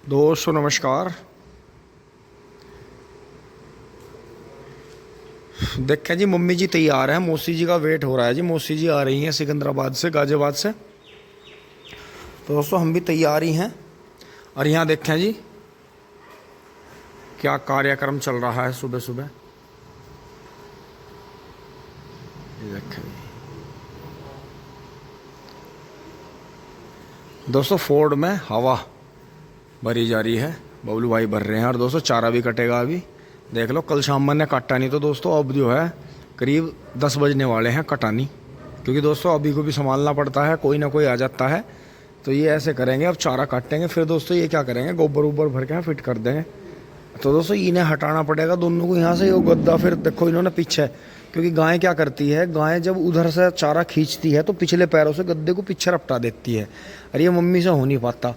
दोस्तों नमस्कार। देखें जी, मम्मी जी तैयार है, मौसी जी का वेट हो रहा है जी। मौसी जी आ रही हैं सिकंदराबाद से, गाजियाबाद से। तो दोस्तों हम भी तैयार ही हैं। और यहाँ देखें जी क्या कार्यक्रम चल रहा है सुबह सुबह। ये देखें दोस्तों, फोर्ड में हवा भरी जा रही है, बबलू भाई भर रहे हैं। और दोस्तों चारा भी कटेगा अभी, देख लो। कल शाम मैंने काटा नहीं, तो दोस्तों अब जो है करीब 10 बजने वाले हैं कटानी। क्योंकि दोस्तों अभी को भी संभालना पड़ता है, कोई ना कोई आ जाता है। तो ये ऐसे करेंगे, अब चारा काटेंगे, फिर दोस्तों ये क्या करेंगे, गोबर वोबर भर के फिट कर देंगे। तो दोस्तों इन्हें हटाना पड़ेगा दोनों को यहाँ से। वो गद्दा फिर देखो इन्होंने पीछे, क्योंकि गाय क्या करती है, गाय जब उधर से चारा खींचती है तो पिछले पैरों से गद्दे को पीछे रपटा देती है। और ये मम्मी से हो नहीं पाता।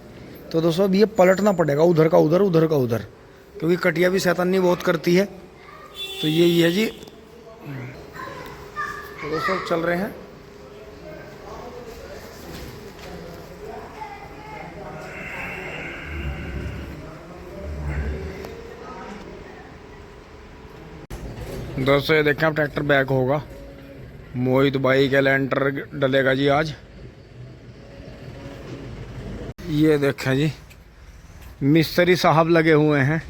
तो दोस्तों अब ये पलटना पड़ेगा, उधर का उधर, उधर का उधर, क्योंकि कटिया भी शैतानी बहुत करती है। तो यही है जी। तो दोस्तों चल रहे हैं। दोस्तों ये देखें, अब ट्रैक्टर बैक होगा। मोहित भाई के लेंटर डलेगा जी आज। ये देखें जी, मिस्त्री साहब लगे हुए हैं।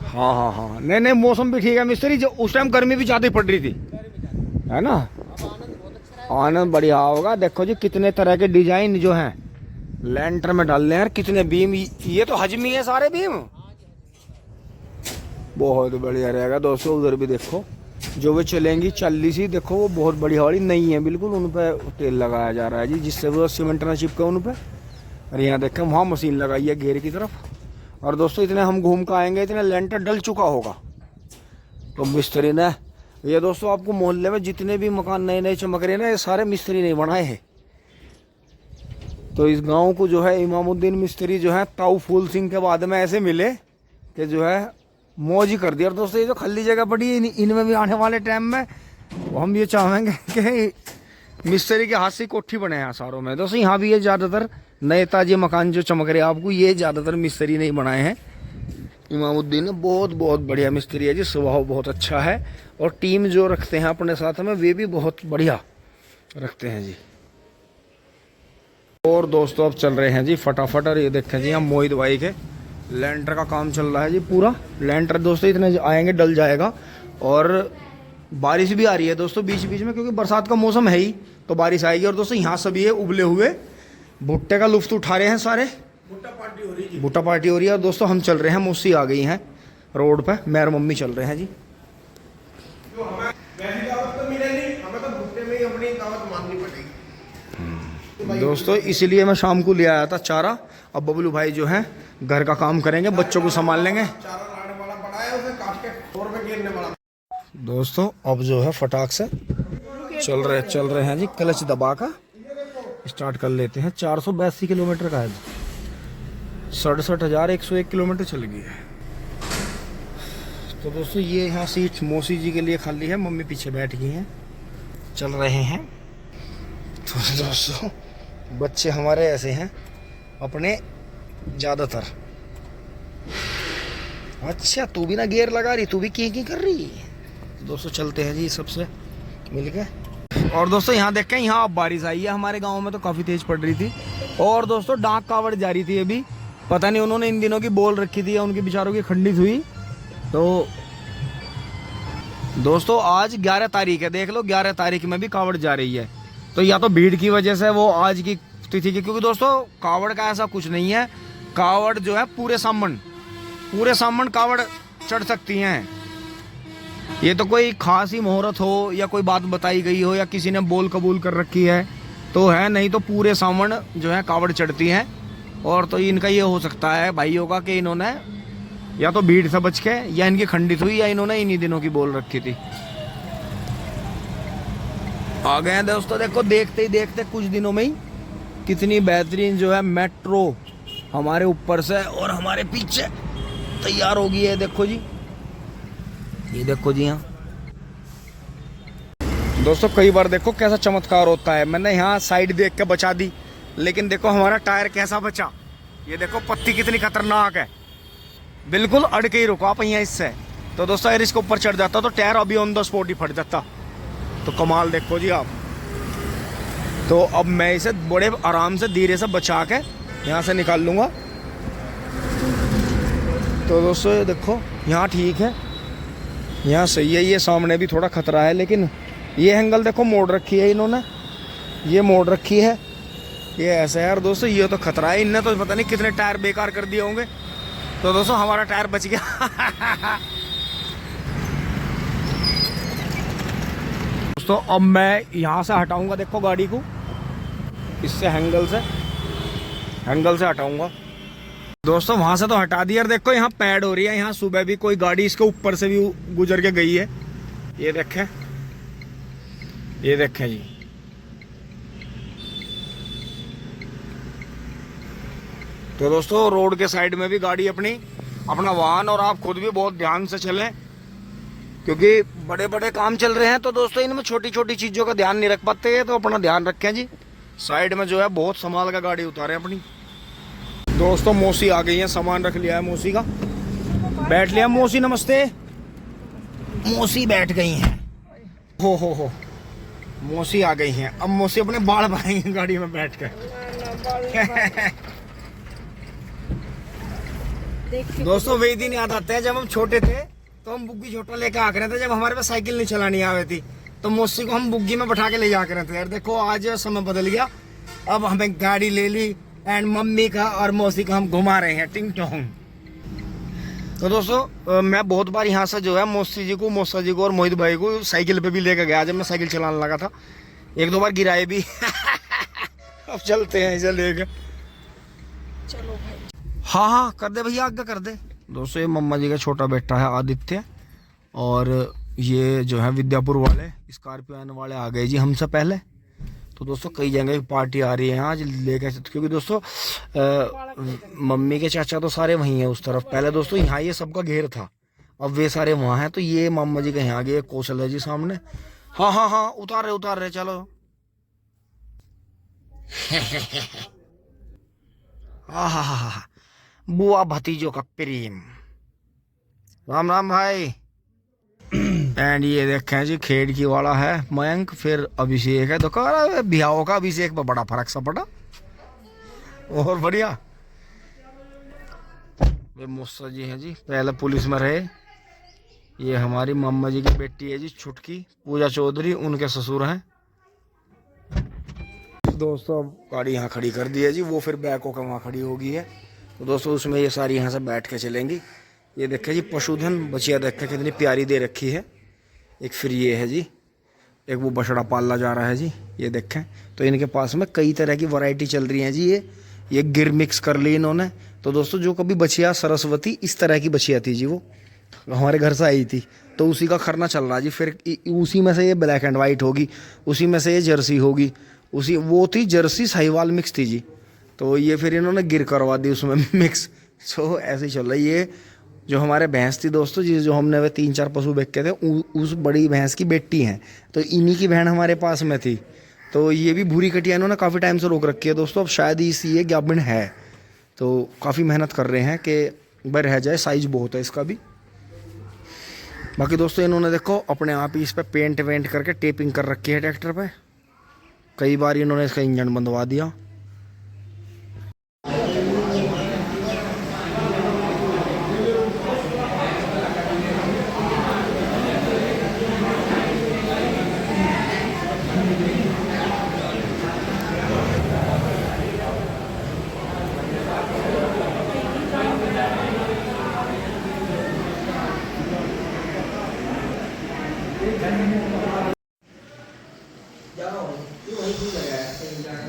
हाँ हाँ हाँ, नहीं नहीं, मौसम भी ठीक है मिस्त्री। जो उस टाइम गर्मी भी ज़्यादा पड़ रही थी, है ना। आनंद बढ़िया होगा। देखो जी कितने तरह के डिजाइन जो हैं लेंटर में डाल रहे हैं। कितने बीम, ये तो हजमी है सारे बीम। बहुत बढ़िया रहेगा दोस्तों। उधर भी देखो जो वे चलेंगी 40 ही, देखो वो बहुत बढ़िया वाली नई है बिल्कुल। उन पर तेल लगाया जा रहा है जी, जिससे वो सीमेंट ना चिपके उन पर। और यहाँ देखें वहाँ मशीन लगाई है घेर की तरफ। और दोस्तों इतने हम घूम कर आएंगे, इतने लेंटर डल चुका होगा। तो मिस्त्री ने, ये दोस्तों आपको मोहल्ले में जितने भी मकान नए नए चमक रहे हैं ना, ये सारे मिस्त्री नहीं बनाए हैं। तो इस गांव को जो है इमामुद्दीन मिस्त्री जो है ताऊ फूल सिंह के बाद में ऐसे मिले कि जो है मौज ही कर दिया। और दोस्तों ये जो खाली जगह पड़ी है, इनमें भी आने वाले टाइम में हम ये चाहेंगे कि मिस्त्री के हाथ से कोठी बने हैं सारों में। दोस्तों यहाँ भी ये ज़्यादातर नए ताजे मकान जो चमक रहे हैं आपको, ये ज़्यादातर मिस्त्री नहीं बनाए हैं। इमामुद्दीन ने बहुत बहुत बढ़िया मिस्त्री है जी, स्वभाव बहुत अच्छा है। और टीम जो रखते हैं अपने साथ में, वे भी बहुत बढ़िया रखते हैं जी। और दोस्तों अब चल रहे हैं जी फटाफट। और ये देखें जी, हम मोहित भाई के लेंटर का काम चल रहा है जी पूरा। लेंटर दोस्तों इतने आएंगे डल जाएगा। और बारिश भी आ रही है दोस्तों बीच बीच में, क्योंकि बरसात का मौसम है ही, तो बारिश आएगी। और दोस्तों यहाँ सभी ये उबले हुए भुट्टे का लुफ्त उठा रहे हैं सारे। भुट्टा पार्टी हो रही है, भुट्टा पार्टी हो रही है। और दोस्तों हम चल रहे हैं, मौसी आ गई हैं रोड पे, मैं और मम्मी चल रहे हैं जी। जो हमें वैसी दावत तो मिलेगी, हमें तो भुट्टे में ही अपनी दावत मांगनी पड़ेगी। दोस्तों इसीलिए मैं शाम को ले आया था चारा। अब बबलू भाई जो है घर का काम करेंगे, बच्चों को संभाल लेंगे। दोस्तों अब जो है फटाक से चल रहे हैं जी। क्लच दबा का स्टार्ट कर लेते हैं। 482 किलोमीटर का है, 67,101 किलोमीटर चल गई है। तो दोस्तों ये यहाँ सीट मौसी जी के लिए खाली है, मम्मी पीछे बैठ गई हैं, चल रहे हैं। तो दोस्तों बच्चे हमारे ऐसे हैं अपने ज़्यादातर। अच्छा तू भी ना गियर लगा रही, तू भी की कर रही। दोस्तों चलते हैं जी सबसे मिल के। और दोस्तों यहाँ देखें, यहाँ अब बारिश आई है। हमारे गांव में तो काफ़ी तेज़ पड़ रही थी। और दोस्तों डाक कावड़ जा रही थी अभी, पता नहीं उन्होंने इन दिनों की बोल रखी थी या उनके बेचारों की खंडित हुई। तो दोस्तों आज 11 तारीख है, देख लो 11 तारीख में भी कावड़ जा रही है। तो या तो भीड़ की वजह से वो आज की तिथि की, क्योंकि दोस्तों कावड़ का ऐसा कुछ नहीं है। कावड़ जो है पूरे सामन कावड़ चढ़ सकती हैं। ये तो कोई खास ही मुहूर्त हो या कोई बात बताई गई हो या किसी ने बोल कबूल कर रखी है तो है, नहीं तो पूरे सामन जो है कावड़ चढ़ती हैं। और तो इनका ये हो सकता है भाइयों का कि इन्होंने या तो भीड़ से बच के, या इनकी खंडित हुई, या इन्होंने इन्हीं दिनों की बोल रखी थी। आ गए हैं दोस्तों, देखो देखते ही देखते कुछ दिनों में ही कितनी बेहतरीन जो है मेट्रो हमारे ऊपर से और हमारे पीछे तैयार हो गई है। देखो जी, ये देखो जी। यहाँ दोस्तों कई बार देखो कैसा चमत्कार होता है। मैंने यहाँ साइड देख के बचा दी, लेकिन देखो हमारा टायर कैसा बचा। ये देखो पत्ती कितनी खतरनाक है, बिल्कुल अड़ के ही रुका पहिया इससे। तो दोस्तों अगर इसके ऊपर चढ़ जाता तो टायर अभी ऑन द स्पॉट ही फट जाता। तो कमाल देखो जी आप। तो अब मैं इसे बड़े आराम से धीरे से बचा के यहाँ से निकाल लूँगा। तो दोस्तों ये देखो यहाँ ठीक है, यहाँ सही है। ये सामने भी थोड़ा खतरा है, लेकिन ये एंगल देखो मोड़ रखी है इन्होंने, ये मोड़ रखी है, ये ऐसा है यार दोस्तों। ये तो खतरा है, इनने तो पता नहीं कितने टायर बेकार कर दिए होंगे। तो दोस्तों हमारा टायर बच गया। दोस्तों अब मैं यहाँ से हटाऊंगा देखो गाड़ी को, इससे एंगल से हटाऊंगा। दोस्तों वहां से तो हटा दिया। देखो यहाँ पैड हो रही है, यहाँ सुबह भी कोई गाड़ी इसके ऊपर से भी गुजर के गई है। ये देखें, ये देखें जी। तो दोस्तों रोड के साइड में भी गाड़ी अपना वाहन और आप खुद भी बहुत ध्यान से चलें, क्योंकि बड़े बड़े काम चल रहे हैं। तो दोस्तों इनमें छोटी छोटी चीज़ों का ध्यान नहीं रख पाते हैं, तो अपना ध्यान रखें जी। साइड में जो है बहुत संभाल का गाड़ी उतारें अपनी। दोस्तों मौसी आ गई है, सामान रख लिया है मौसी का, बैठ लिया। मौसी नमस्ते। मौसी बैठ गई हैं। हो मौसी आ गई हैं। अब मौसी अपने बाल बनाएंगे गाड़ी में बैठ कर। दोस्तों वही दिन याद आते हैं जब हम छोटे थे, तो हम बुग्गी छोटा लेकर आ रहे थे। जब हमारे पास साइकिल नहीं चलानी आवे थी, तो मौसी को हम बुग्गी में बैठा के ले जा रहे थे। यार देखो आज समय बदल गया, अब हमें गाड़ी ले ली एंड मम्मी का और मौसी का हम घुमा रहे हैं टिंग टोंग। तो दोस्तों मैं बहुत बार यहाँ से जो है मौसी जी को, मौसा जी को और मोहित भाई को साइकिल पे भी लेकर गया जब मैं साइकिल चलाने लगा था। एक दो बार गिराए भी। अब चलते हैं इसे लेकर। चलो भाई। हाँ कर दे भैया, आगे कर दे। दोस्तों ये मम्मा जी का छोटा बेटा है आदित्य, और ये जो है विद्यापुर वाले स्कॉर्पियो वाले आ गए जी हमसे पहले। तो दोस्तों कई जगह पार्टी आ रही है आज लेकर, क्योंकि दोस्तों मम्मी के चाचा तो सारे वहीं हैं उस तरफ। पहले दोस्तों यहाँ ये सबका घेर था, अब वे सारे वहाँ हैं। तो ये मामा जी के यहाँ गए, कौशल है जी सामने। हाँ उतार रहे चलो। हाँ बुआ भतीजों का प्रेम। राम राम भाई। एंड ये देखें जी खेड़की वाला है मयंक, फिर अभिषेक है। तो कह रहा बिहाव का अभिषेक पर बड़ा फर्क सा पड़ा, और बढ़िया। वे मुस्सा जी हैं जी, पहले पुलिस में रहे। ये हमारी मम्मा जी की बेटी है जी छुटकी, पूजा चौधरी, उनके ससुर हैं। दोस्तों अब गाड़ी यहाँ खड़ी कर दी है जी, वो फिर बैक होकर वहाँ खड़ी होगी है। तो दोस्तों उसमें ये सारी यहाँ से बैठ के चलेंगी। ये देखें जी पशुधन बचिया देखें कितनी प्यारी दे रखी है। एक फिर ये है जी, एक वो बछड़ा पाला जा रहा है जी, ये देखें। तो इनके पास में कई तरह की वैरायटी चल रही है जी। ये गिर मिक्स कर ली इन्होंने। तो दोस्तों जो कभी बछिया सरस्वती इस तरह की बछिया थी जी, वो हमारे घर से आई थी, तो उसी का खरना चल रहा जी। फिर उसी में से ये ब्लैक एंड वाइट होगी, उसी में से ये जर्सी होगी, उसी वो थी जर्सी साहिवाल मिक्स थी जी। तो ये फिर इन्होंने गिर करवा दी उसमें मिक्स। सो ऐसे ही चल रहा है। ये जो हमारे भैंस थी दोस्तों जी, जो हमने वे 3-4 पशु बेच के थे, उस बड़ी भैंस की बेटी हैं। तो इन्हीं की बहन हमारे पास में थी। तो ये भी भूरी कटिया इन्होंने काफ़ी टाइम से रोक रखी है दोस्तों। अब शायद इसी ये गाभिन है, तो काफ़ी मेहनत कर रहे हैं कि भाई रह जाए, साइज बहुत है इसका भी। बाकी दोस्तों इन्होंने देखो अपने आप ही इस पर पेंट वेंट करके टेपिंग कर रखी है ट्रैक्टर पे। कई बार इन्होंने इसका इंजन बंधवा दिया।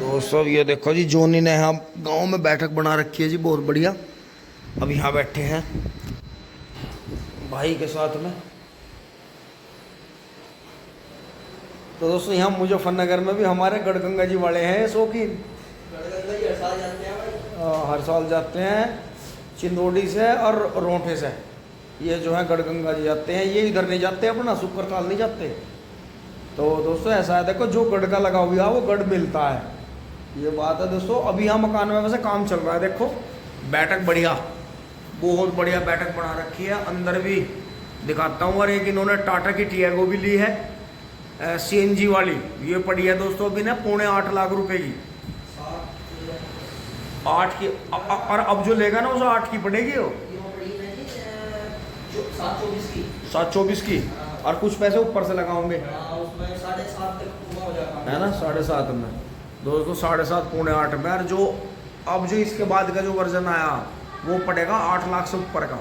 दोस्तों ये देखो जी, जोनी ने यहाँ गांव में बैठक बना रखी है जी, बहुत बढ़िया। अब यहाँ बैठे हैं भाई के साथ में। तो दोस्तों यहाँ मुजफ्फरनगर में भी हमारे गढ़गंगा जी वाले हैं शौकीन। हर साल जाते हैं चिंदोड़ी से और रोंठे से। ये जो है गढ़गंगा जी जाते हैं, ये इधर नहीं जाते, अपना शुक्रताल नहीं जाते। तो दोस्तों ऐसा है, देखो जो गढ़ का लगा हुआ वो गढ़ मिलता है। ये बात है दोस्तों। अभी यहाँ मकान में वैसे काम चल रहा है, देखो बैठक बढ़िया, बहुत बढ़िया बैठक बना रखी है। अंदर भी दिखाता हूँ। और एक इन्होंने टाटा की टियागो भी ली है, CNG वाली। ये पड़ी है दोस्तों अभी ना 7.25 लाख रुपए की, 8 की। और अब जो लेगा ना उसे 8 की पड़ेगी वो, 724 की। और कुछ पैसे ऊपर से लगाओगे, उसमें 7.5 तक पूरा हो जाता है ना, 7.5 में दोस्तों, 7.5 7.25 में। और जो अब जो इसके बाद का जो वर्जन आया वो पड़ेगा 8 लाख से ऊपर का।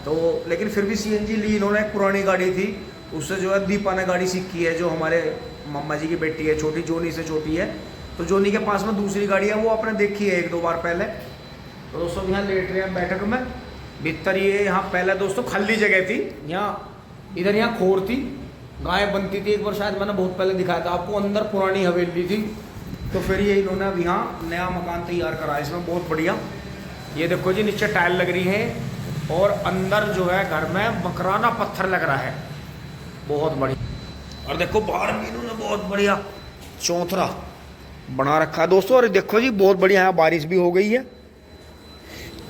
तो लेकिन फिर भी CNG ली इन्होंने। एक पुरानी गाड़ी थी, उससे जो है दीपा ने गाड़ी सीखी है, जो हमारे मम्मा जी की बेटी है छोटी, जोनी से छोटी है। तो जोनी के पास में दूसरी गाड़ी है, वो आपने देखी है 1-2 बार पहले। तो दोस्तों यहाँ लेट रहे हैं बैठक में भीतर। ये यहाँ पहले दोस्तों खाली जगह थी, यहाँ इधर यहाँ खोर थी, गाय बनती थी। एक बार शायद मैंने बहुत पहले दिखाया था आपको, अंदर पुरानी हवेली थी। तो फिर ये इन्होंने अब यहाँ नया मकान तैयार करा है इसमें, बहुत बढ़िया। ये देखो जी नीचे टाइल लग रही है, और अंदर जो है घर में मकराना पत्थर लग रहा है, बहुत बढ़िया। और देखो बाहर भी इन्होंने बहुत बढ़िया चौथरा बना रखा है दोस्तों। और देखो जी बहुत बढ़िया है, बारिश भी हो गई है।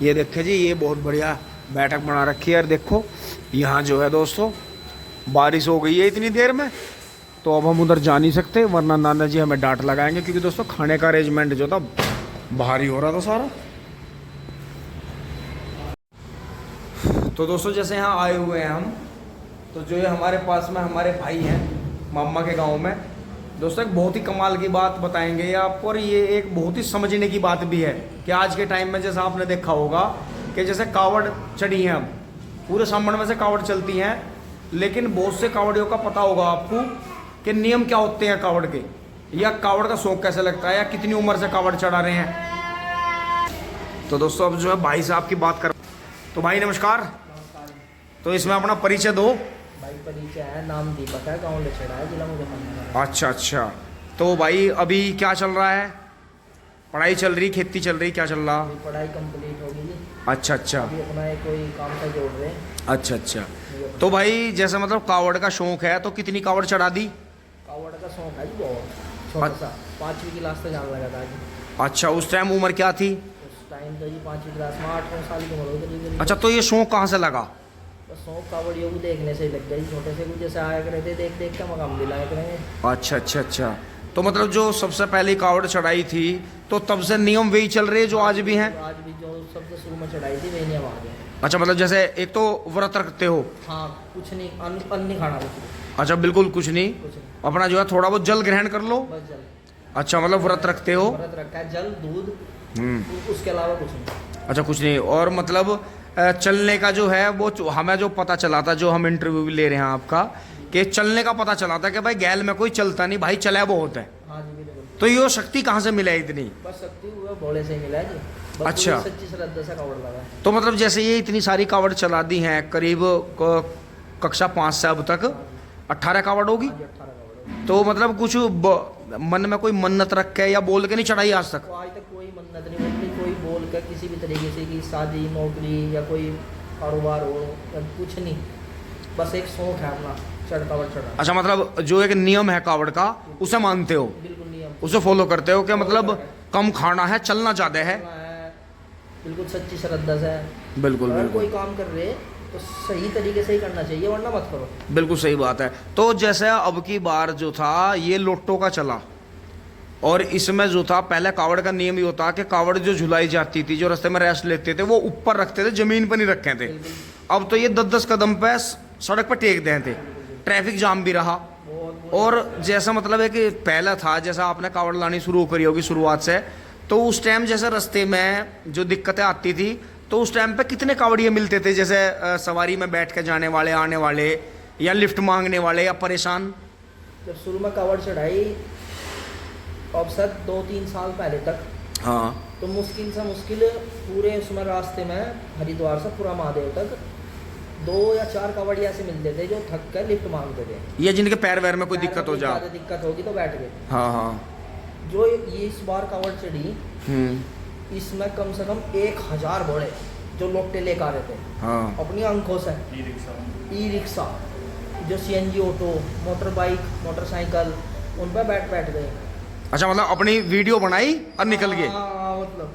ये देखो जी ये बहुत बढ़िया बैठक बना रखी है। और देखो यहाँ जो है दोस्तों बारिश हो गई है इतनी देर में, तो अब हम उधर जा नहीं सकते, वरना नाना जी हमें डांट लगाएंगे। क्योंकि दोस्तों खाने का अरेंजमेंट जो था बाहर ही हो रहा था सारा। तो दोस्तों जैसे यहाँ आए हुए हैं हम, तो जो है हमारे पास में हमारे भाई हैं मामा के गांव में। दोस्तों एक बहुत ही कमाल की बात बताएंगे ये आपको। और ये एक बहुत ही समझने की बात भी है कि आज के टाइम में जैसा आपने देखा होगा कि जैसे कावड़ चढ़ी हैं, अब पूरे सामने में से कावड़ चलती हैं, लेकिन बहुत से कावड़ियों का पता होगा आपको कि नियम क्या होते हैं कावड़ के, या कावड़ का शौक कैसे लगता है, या कितनी उम्र से कावड़ चढ़ा रहे हैं। तो दोस्तों अब जो है भाई साहब की बात कर। तो भाई नमस्कार। तो इसमें अपना परिचय दो। भाई परिचय है, नाम दीपक है, गाँव लछड़ा है, जिला मुजफ्फरनगर। अच्छा। तो भाई अभी क्या चल रहा है? पढ़ाई चल रही, खेती चल रही, क्या चल रहा? पढ़ाई कंप्लीट होगी जी। अच्छा। अभी अपना कोई काम से जोड़ रहे हैं। अच्छा। तो भाई जैसे मतलब कावड़ का शौक है, तो कितनी कावड़ चढ़ा दी? कावड़ का शौक है जी बहुत छोटा सा, 5वीं क्लास तक जाने लगा था जी। अच्छा, उस टाइम उम्र क्या थी? उस टाइम तो जी 5वीं क्लास में 8 साल की उम्र होगी। अच्छा, तो ये शौक कहाँ से लगा? तो शौक कावड़ियों को देखने से ही लग गई, छोटे से कुछ जैसे आया करे थे, देख के मकाम दिलाया करेंगे। अच्छा। तो मतलब जो सबसे पहले कावड़ चढ़ाई थी, तो तब से नियम वही चल रहे हैं जो आज भी हैं? आज भी जो सबसे शुरू में चढ़ाई थी वही नियम आ गए। अच्छा, मतलब जैसे एक तो व्रत रखते हो? हाँ, कुछ नहीं, अन्न नहीं खाना कुछ नहीं। अच्छा, बिल्कुल कुछ नहीं, अपना जो है थोड़ा बहुत जल ग्रहण कर लो। बस जल। अच्छा, मतलब व्रत रखते हो? व्रत रखा है, जल दूध, उसके अलावा कुछ नहीं। अच्छा, कुछ नहीं। और मतलब चलने का जो है वो हमें जो पता चला था, जो हम इंटरव्यू भी ले रहे हैं आपका, कि चलने का पता चला था कि भाई गैल में कोई चलता नहीं, भाई चला बहुत है। हाँ जी बिल्कुल। तो ये शक्ति कहाँ से मिला है इतनी? बस शक्ति हुआ भोले से ही मिला है जी। बस अच्छा। पूरी सच्ची श्रद्धा से कावड़ लगा। तो मतलब जैसे ये इतनी सारी कावड़ चला दी हैं, करीब कक्षा 5 से अब तक 18 कावड़ होगी। 18 कावड़। तो मतलब कुछ मन में कोई मन्नत रख के या बोल के नहीं चढ़ाई आज तक? तो आज तक कोई मन्नत नहीं बोली, कोई बोल कर किसी भी तरीके से कि शादी नौकरी या कोई कारोबार हो या कुछ नहीं, बस एक शौक है अपना कावड़ चढ़ा। अच्छा, मतलब जो एक नियम है कावड़ का उसे मानते हो? बिल्कुल नियम उसे फॉलो करते हो कि मतलब कम खाना है, चलना ज़्यादा है? बिल्कुल सच्ची श्रद्धा से। बिल्कुल अगर बिल्कुल कोई काम कर रहे तो सही तरीके से ही करना चाहिए, वरना मत करो। बिल्कुल सही बात है। तो जैसे अब की बार जो था ये लोटो का चला, और इसमें जो था पहले कावड़ का नियम ये होता कि कावड़ जो झुलाई जाती थी, जो रास्ते में रेस्ट लेते थे, वो ऊपर रखते थे, जमीन पर नहीं रखे थे। अब तो ये 10-10 कदम पे सड़क पर टेक दे थे, ट्रैफिक जाम भी रहा। और जैसा मतलब है कि पहला था, जैसा आपने कावड़ लानी शुरू करी होगी शुरुआत से, तो उस टाइम जैसे रास्ते में जो दिक्कतें आती थी, तो उस टाइम पे कितने कावड़िए मिलते थे? जैसे सवारी में बैठ के जाने वाले, आने वाले, या लिफ्ट मांगने वाले, या परेशान? जब शुरू में कावड़ चढ़ाई औसत 2-3 साल पहले तक, हाँ, तो मुश्किल से मुश्किल पूरे उसमें रास्ते में हरिद्वार से पूरा महादेव तक 2 या 4 कावड़िया से मिलते थे जो थक कर लिफ्ट मांगते थे, ये जिनके पैर वैर में कोई दिक्कत हो जा, दिक्कत होगी तो बैठ गए। हाँ। जो ये इस बार कावड़ चढ़ी, इसमें कम से कम 1000 घोड़े जो लोटे लेकर आ रहे थे, हाँ, अपनी आंखों से। ई रिक्शा, जो CNG auto, motor bike, motorcycle, उन पर बैठ गए। अच्छा मतलब अपनी वीडियो बनाई और निकल गए। हाँ मतलब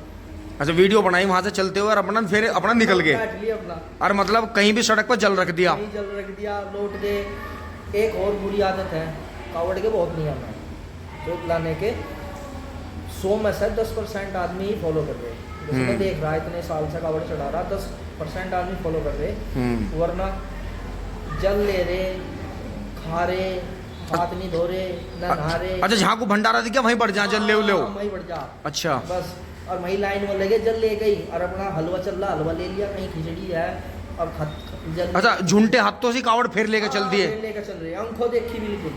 अच्छा वीडियो बनाई वहां से चलते हुए और अपना फिर अपना निकल गए। बैठ लिया अपना, और मतलब कहीं भी सड़क पर जल रख दिया। कहीं जल रख दिया, लौट गए। एक और बुरी आदत है कावड़ के, बहुत नियम है जोत लाने के। 100 में से 10% आदमी ही फॉलो कर रहे हैं। जैसे मैं देख रहा इतने साल से कावड़ चढ़ा रहा, 10% आदमी फॉलो कर रहे, वरना जल ले रहे, खा रहे, हाथ नहीं धो रहे, न नहा रहे। अच्छा जहाँ को भंडारा दिख गया वहीं बढ़ जा, जल ले ले। वहीं बढ़ जा। अच्छा बस, और वही लाइन में लगे, जल ले गई और अपना हलवा चल रहा, हलवा ले लिया, कहीं खिचड़ी है और जल। अच्छा झुंडे हाथों से कावड़ फिर लेकर चल दिए। लेकर चल रहे, आंखों देखी बिल्कुल।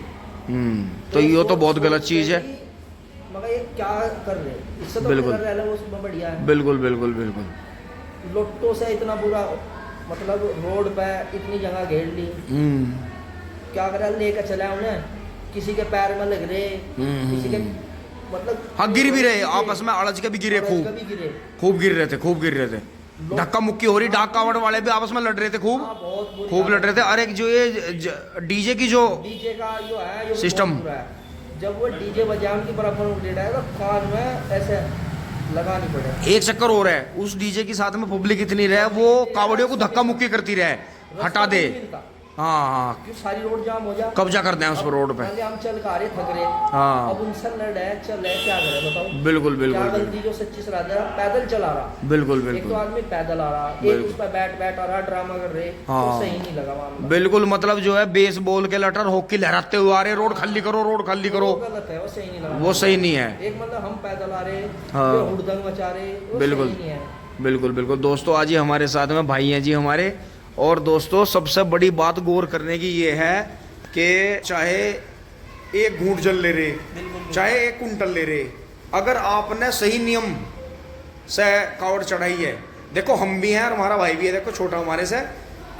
तो ये तो बहुत गलत चीज है। मगर ये क्या कर रहे, इससे तो बिल्कुल। कर रहे हैं, वो बढ़िया है। बिल्कुल बिल्कुल बिल्कुल। लोटो से इतना बुरा, मतलब रोड पे इतनी जगह घेर ली, क्या करा, लेकर चला उन्हें, किसी के पैर में लग रहे, किसी के मतलब हाँ गिर भी रहे, आपस में अड़ज के भी गिरे, खूब गिर रहे थे, खूब गिर रहे थे। धक्का मुक्की हो रही, डाक कावड़ वाले भी आपस में लड़ रहे थे, खूब लड़ रहे थे। और एक जो ये डीजे की जो डीजे का जो है सिस्टम, जब वो डीजे बजाने की बराबर उठेगा तो कान में ऐसे लगा नहीं पड़े। एक चक्कर हो रहा है, उस डीजे के साथ में पब्लिक इतनी रहे, वो कावड़ियों को धक्का मुक्की करती रहे, हटा दे। हाँ हाँ क्यों सारी रोड जाम हो जा, कब्जा कर दें उस पर रोड पे। पहले हम चल का रहे, थक रहे, हाँ अब उनसे लड़ रहे, चल रहे, क्या करे बताओ। बिल्कुल बिल्कुल क्या गलती जो सच्ची सलाह दे रहा, पैदल चला रहा, बिल्कुल एक तो बिल्कुल आदमी पैदल आ रहा, एक उस पर बैठ आ रहा, ड्रामा कर रहे, तो सही नहीं लगा मामला। बिल्कुल, मतलब जो है बेस बॉल के लटर हॉकी लहराते हुए आ रहे, रोड खाली करो, रोड खाली करो, वो गलत है, वो सही नहीं लगा, वो सही नहीं है। एक मतलब हम पैदल आ रहे, हाँ। ये हुड़दंग मचा रहे, वो बिल्कुल। सही नहीं है। बिल्कुल बिल्कुल दोस्तों, आज ही हमारे साथ में भाई हैं जी हमारे। और दोस्तों सबसे बड़ी बात गौर करने की ये है कि चाहे एक घूंट जल ले रहे, चाहे एक कुंटल ले रहे, अगर आपने सही नियम से कावड़ चढ़ाई है, देखो हम भी हैं और हमारा भाई भी है, देखो छोटा हमारे से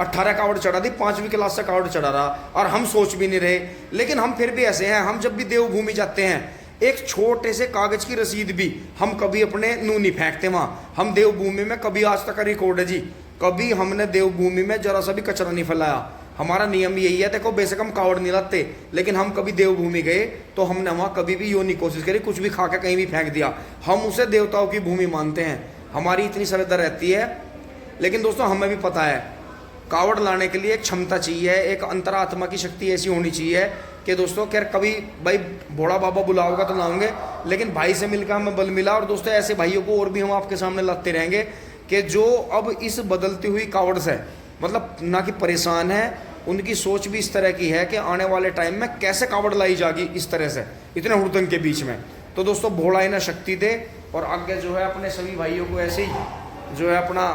18 कावड़ चढ़ा दी, 5वीं क्लास से कावड़ चढ़ा रहा, और हम सोच भी नहीं रहे। लेकिन हम फिर भी ऐसे हैं, हम जब भी देवभूमि जाते हैं, एक छोटे से कागज की रसीद भी हम कभी अपने नू नहीं फेंकते वहाँ। हम देवभूमि में कभी, आज तक का रिकॉर्ड है जी, कभी हमने देवभूमि में जरा सा भी कचरा नहीं फैलाया। हमारा नियम यही है, देखो बेशक हम कावड़ नहीं लाते, लेकिन हम कभी देवभूमि गए तो हमने वहाँ कभी भी यो नहीं कोशिश करी कुछ भी खा के कहीं भी फेंक दिया। हम उसे देवताओं की भूमि मानते हैं, हमारी इतनी श्रद्धा रहती है। लेकिन दोस्तों हमें भी पता है कावड़ लाने के लिए एक क्षमता चाहिए, एक अंतरात्मा की शक्ति ऐसी होनी चाहिए कि दोस्तों खैर कभी भाई भोला बाबा बुलाओगा तो लाऊंगे, लेकिन भाई से मिलकर हमें बल मिला। और दोस्तों ऐसे भाइयों को और भी हम आपके सामने लाते रहेंगे कि जो अब इस बदलती हुई कावड़ से मतलब ना कि परेशान है, उनकी सोच भी इस तरह की है कि आने वाले टाइम में कैसे कावड़ लाई जाएगी इस तरह से इतने हुड़दंग के बीच में। तो दोस्तों भोला इन्हें शक्ति दे और आगे जो है अपने सभी भाइयों को ऐसे ही जो है अपना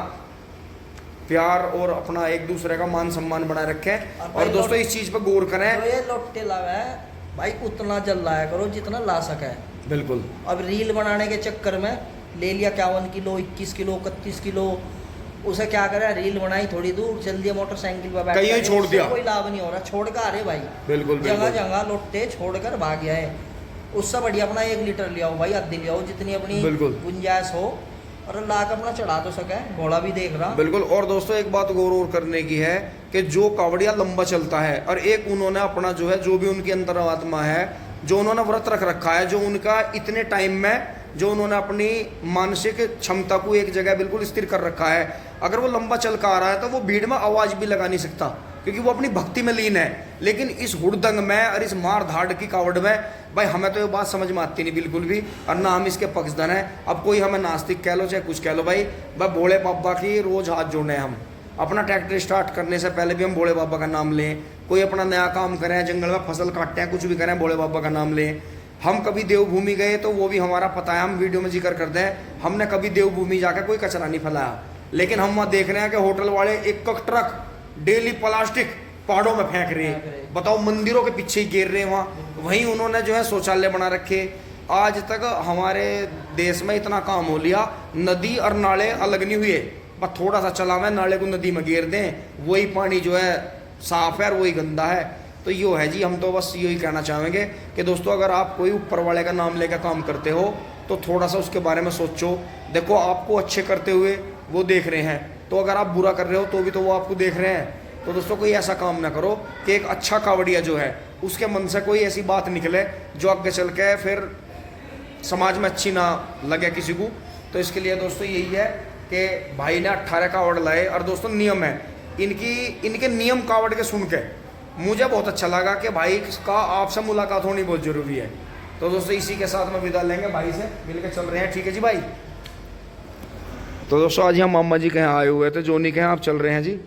प्यार और अपना एक दूसरे का मान सम्मान बनाए रखें। और दोस्तों इस चीज पर गौर करें, तो ये लोटे लावा है भाई, उतना जल लाया करो जितना ला सके। बिल्कुल। अब रील बनाने के चक्कर में ले लिया 51 किलो, 21 किलो, 31 किलो, उसे क्या करा, रील बनाई, थोड़ी दूर चल दिया मोटरसाइकिल पर बैठ, कहीं छोड़ दिया, कोई लाभ नहीं हो रहा, छोड़ कर आ रहे भाई। बिल्कुल जगह जगह लोटे छोड़कर भाग गया है। उससे बढ़िया अपना 1 लीटर ले आओ भाई, आधी ले आओ, जितनी अपनी गुंजाइश हो, और लाख अपना चढ़ा तो सके। घोड़ा भी देख रहा। बिल्कुल। और दोस्तों एक बात गौर और करने की है कि जो कावड़िया लंबा चलता है, और एक उन्होंने अपना जो है जो भी उनकी अंतरात्मा है, जो उन्होंने व्रत रख रखा है, जो उनका इतने टाइम में जो उन्होंने अपनी मानसिक क्षमता को एक जगह बिल्कुल स्थिर कर रखा है, अगर वो लंबा चल कर आ रहा है तो वो भीड़ में आवाज भी लगा नहीं सकता क्योंकि वो अपनी भक्ति में लीन है। लेकिन इस हुड़दंग में और इस मार धाड़ की कावड़ में भाई हमें तो ये बात समझ में आती नहीं बिल्कुल भी, और ना हम इसके पक्षधर हैं। अब कोई हमें नास्तिक कह लो चाहे कुछ कह लो, भाई भोले बाबा की रोज हाथ जोड़े हम। अपना ट्रैक्टर स्टार्ट करने से पहले भी हम भोले बाबा का नाम लें, कोई अपना नया काम करें, जंगल में फसल काटते हैं, कुछ भी करें, भोले बाबा का नाम लें। हम कभी देवभूमि गए तो वो भी हमारा पता है, हम वीडियो में जिक्र करते हैं, हमने कभी देवभूमि जाकर कोई कचरा नहीं फैलाया। लेकिन हम वहाँ देख रहे हैं कि होटल वाले एक ट्रक डेली प्लास्टिक पहाड़ों में फेंक रहे हैं, बताओ मंदिरों के पीछे ही गिर रहे हैं वहाँ। वहीं उन्होंने जो है शौचालय बना रखे। आज तक हमारे देश में इतना काम हो लिया, नदी और नाले अलग नहीं हुए, बस थोड़ा सा चला हुआ नाले को नदी में गिर दें, वही पानी जो है साफ है और वही गंदा है। तो यो है जी, हम तो बस यही कहना चाहेंगे कि दोस्तों अगर आप कोई ऊपर वाले का नाम लेकर काम करते हो तो थोड़ा सा उसके बारे में सोचो। देखो आपको अच्छे करते हुए वो देख रहे हैं, तो अगर आप बुरा कर रहे हो तो भी तो वो आपको देख रहे हैं। तो दोस्तों कोई ऐसा काम ना करो कि एक अच्छा कावड़िया जो है उसके मन से कोई ऐसी बात निकले जो आगे चल के फिर समाज में अच्छी ना लगे किसी को। तो इसके लिए दोस्तों यही है कि भाई ने 18 कावड़ लाए। और दोस्तों नियम है इनके नियम कावड़ के सुन के मुझे बहुत अच्छा लगा कि भाई का आपसे मुलाकात होनी बहुत ज़रूरी है। तो दोस्तों इसी के साथ में विदा लेंगे, भाई से मिलकर चल रहे हैं। ठीक है जी भाई। तो दोस्तों आज हम मामा जी के यहाँ आए हुए थे, जोनी के यहाँ आप चल रहे हैं जी।